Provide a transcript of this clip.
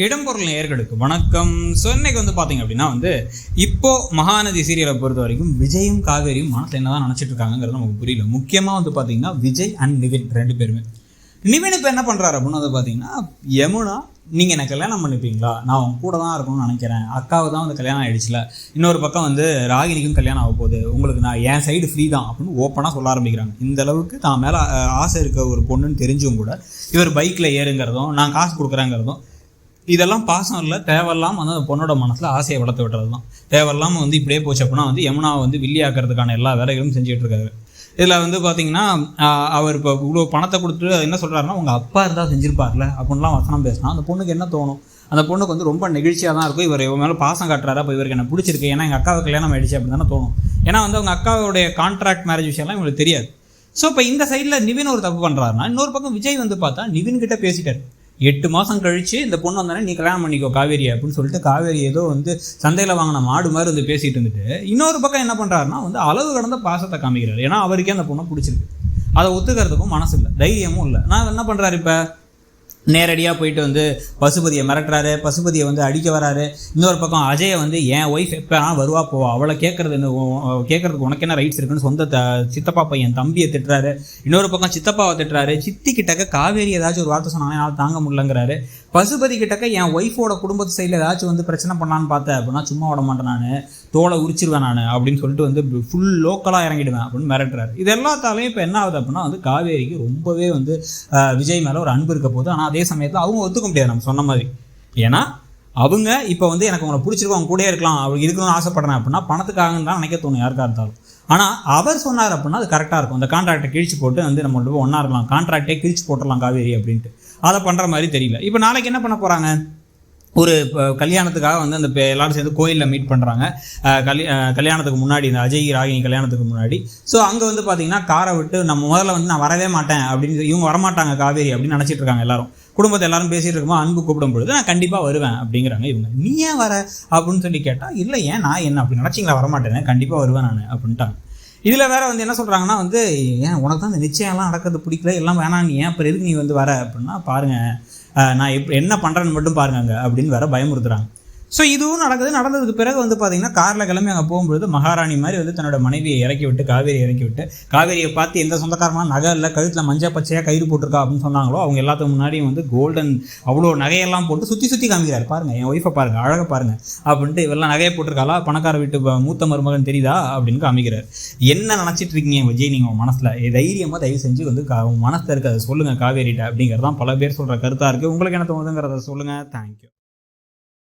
இடம்பொருள் நேயர்களுக்கு வணக்கம். ஸோ இன்னைக்கு பார்த்தீங்க அப்படின்னா இப்போ மகாநதி சீரியலை பொறுத்த வரைக்கும் விஜயும் காவேரியும் மனசில் என்னதான் நினச்சிட்டு இருக்காங்கிறது நமக்கு புரியல. முக்கியமாக பார்த்தீங்கன்னா விஜய் அண்ட் நிவின் ரெண்டு பேருமே. நிவின் இப்போ என்ன பண்ணுறாரு அப்படின்னு பார்த்தீங்கன்னா, யமுனா நீங்கள் எனக்கு கல்யாணம் பண்ணிப்பீங்களா, நான் அவங்க கூட தான் இருக்கணும்னு நினைக்கிறேன், அக்காவுக்கு தான் கல்யாணம் ஆகிடுச்சுல, இன்னொரு பக்கம் ராகினிக்கும் கல்யாணம் ஆக போகுது, உங்களுக்கு நான் என் சைடு ஃப்ரீ தான் அப்படின்னு ஓப்பனாக சொல்ல ஆரம்பிக்கிறாங்க. இந்த அளவுக்கு தான் மேலே ஆசை இருக்க ஒரு பொண்ணுன்னு தெரிஞ்சும் கூட இவர் பைக்கில் ஏறுங்கிறதும் நான் காசு கொடுக்குறேங்கிறதும் இதெல்லாம் பாசம் இல்லை, தேவையில்லாமல் அந்த பொண்ணோட மனசில் ஆசையை வளர்த்து விட்டுறது தான். தேவையில்லாமல் இப்படியே போச்சு அப்படின்னா யமுனாவை வில்லியாக்கிறதுக்கான எல்லா வேலைகளும் செஞ்சுட்டு இருக்காரு. இதில் பார்த்தீங்கன்னா அவர் இப்போ இவ்வளோ பணத்தை கொடுத்துட்டு அது என்ன சொல்கிறாருன்னா, உங்கள் அப்பா இருந்தால் செஞ்சுருப்பார்ல அப்படின்லாம் வசனம் பேசினா அந்த பொண்ணுக்கு என்ன தோணும்? அந்த பொண்ணுக்கு ரொம்ப நெகிழ்ச்சியாக தான் இருக்கும். இவர் மேலே பாசம் காட்டுறாரு, அப்போ இவருக்கு என்ன பிடிச்சிருக்கு, ஏன்னா எங்கள் அக்காவுக்கு கல்யாணம் ஆகிடுச்சு அப்படின்னு தானே தோணும். ஏன்னா அவங்க அக்காவுடைய கான்ட்ராக்ட் மேரேஜ் விஷயம்லாம் இவங்களுக்கு தெரியாது. ஸோ இப்போ இந்த சைடில் நிவின் ஒரு தப்பு பண்ணுறாருன்னா, இன்னொரு பக்கம் விஜய் பார்த்தா நிவின் கிட்ட பேசிட்டார். 8 மாதம் கழிச்சு இந்த பொண்ணு வந்தானே நீ கல்யாணம் பண்ணிக்கோ காவேரி அப்படின்னு சொல்லிட்டு காவேரி ஏதோ சந்தையில் வாங்கின மாடு மாதிரி பேசிட்டு இருந்துட்டு, இன்னொரு பக்கம் என்ன பண்ணுறாருன்னா அளவு கடந்த பாசத்தை காமிக்கிறாரு. ஏன்னா அவருக்கே அந்த பொண்ணை பிடிச்சிருக்கு, அதை ஒத்துக்கிறதுக்கும் மனசு இல்லை, தைரியமும் இல்லை. நான் என்ன பண்ணுறாரு, இப்போ நேரடியாக போயிட்டு பசுபதியை மிரட்டுறாரு, பசுபதியை அடிக்க வராரு. இன்னொரு பக்கம் அஜயை என் ஒய்ஃப் எப்போ வருவா போவா, அவளை கேட்கறதுக்கு உனக்கு என்ன ரைட்ஸ் இருக்குன்னு சொந்த சித்தப்பா பையன் தம்பியை திட்டுறாரு. இன்னொரு பக்கம் சித்தப்பாவை திட்டுறாரு. சித்தி கிட்டக்க காவேரி ஏதாச்சும் ஒரு வார்த்தை சொன்னாங்க என்னால் தாங்க முடியலங்கிறாரு. பசுபதி கிட்டக்க என் ஒய்ஃபோட குடும்பத்து சைடில் ஏதாச்சும் பிரச்சனை பண்ணலான்னு பார்த்தேன் அப்படின்னா சும்மா விட மாட்டேன், நான் தோலை உரிச்சிருவேன் நான் அப்படின்னு சொல்லிட்டு ஃபுல் லோக்கலாக இறங்கிடுவேன் அப்படின்னு மிரட்டுறாரு. இது எல்லாத்தாலையும் இப்போ என்ன ஆகுது அப்படின்னா காவேரிக்கு ரொம்பவே விஜய் மேலே ஒரு அன்பு இருக்க போது. ஆனால் அதே சமயத்தில் அவங்க ஒத்துக்க முடியாது நம்ம சொன்ன மாதிரி. ஏன்னா அவங்க இப்போ எனக்கு உங்களை பிடிச்சிருக்கோம், அவங்க கூட இருக்கலாம், அவங்களுக்கு இருக்கணும்னு ஆசைப்படுறேன் அப்படின்னா பணத்துக்காக தான் நினைக்க தோணும் யாருக்கா இருந்தாலும். ஆனால் அவர் சொன்னார் அப்படின்னா அது கரெக்டாக இருக்கும். அந்த கான்ட்ராக்டை கிழிச்சு போட்டு நம்ம ஒன்றா இருக்கலாம், கான்ட்ராக்டே கிழிச்சு போட்டுடலாம் காவேரி அப்படின்ட்டு. அதை பண்ணுற மாதிரி தெரியல. இப்போ நாளைக்கு என்ன பண்ண போகிறாங்க, ஒரு கல்யாணத்துக்காக அந்த எல்லாரும் சேர்ந்து கோயிலில் மீட் பண்ணுறாங்க. கல்யாணத்துக்கு முன்னாடி இந்த அஜய் ராகினி கல்யாணத்துக்கு முன்னாடி. ஸோ அங்கே பார்த்தீங்கன்னா காரை விட்டு நம்ம முதல்ல நான் வரவே மாட்டேன் அப்படின்னு, இவங்க வரமாட்டாங்க காவேரி அப்படின்னு நினச்சிட்டு இருக்காங்க எல்லாரும். குடும்பத்தை எல்லாரும் பேசிகிட்டு இருக்கும்போது அன்பு கூப்பிடும் பொழுது நான் கண்டிப்பாக வருவேன் அப்படிங்கிறாங்க இவங்க. நீ ஏன் வர அப்படின்னு சொல்லி கேட்டால், இல்லை ஏன் நான் என்ன அப்படி நினச்சிங்களா வரமாட்டேன், கண்டிப்பாக வருவேன் நான் அப்படின்ட்டாங்க. இதில் வேறு என்ன சொல்கிறாங்கன்னா ஏன் உனக்கு தான் இந்த நிச்சயம்லாம் நடக்கிறது பிடிக்கல, எல்லாம் வேணாம், நீ ஏன் அப்புறம் எதுக்கு நீ வர அப்படின்னா பாருங்கள் நான் என்ன பண்ணுறேன்னு மட்டும் பாருங்க அப்படின்னு வேறு பயமுறுத்துறாங்க. ஸோ இதுவும் நடந்ததுக்கு பிறகு பார்த்தீங்கன்னா காரில் கிளம்பி அங்கே போகும்பொழுது மகாராணி மாதிரி தன்னோட மனைவியை இறக்கி விட்டு காவேரியை இறக்கி விட்டு, காவேரியை பார்த்து எந்த சொந்தக்காரமான நகை இல்லை, கழுத்தில் மஞ்சள் பச்சையாக கயிறு போட்டிருக்கா அப்படின்னு சொன்னாங்களோ அவங்க எல்லாத்துக்கு முன்னாடியும் கோல்டன் அவ்வளோ நகையெல்லாம் போட்டு சுற்றி காமிக்கிறார். பாருங்கள் என் ஒய்ஃபை பாருங்கள், அழகாக பாருங்கள் அப்படின்ட்டு, இவெல்லாம் நகையை போட்டிருக்காளா, பணக்கார வீட்டு மூத்த மருமகன் தெரியுதா அப்படின்னு காமிக்கிறார். என்ன நினச்சிட்டு இருக்கீங்க விஜய் நீங்கள் மனசில், தைரியமாக தயவு செஞ்சு மனசில் இருக்க அதை சொல்லுங்கள் காவேரிட்ட அப்படிங்கிறதான் பல பேர் சொல்கிற கருத்தாக இருக்குது. உங்களுக்கு என்ன தோணுதுங்கிறத சொல்லுங்கள். தேங்க்யூ.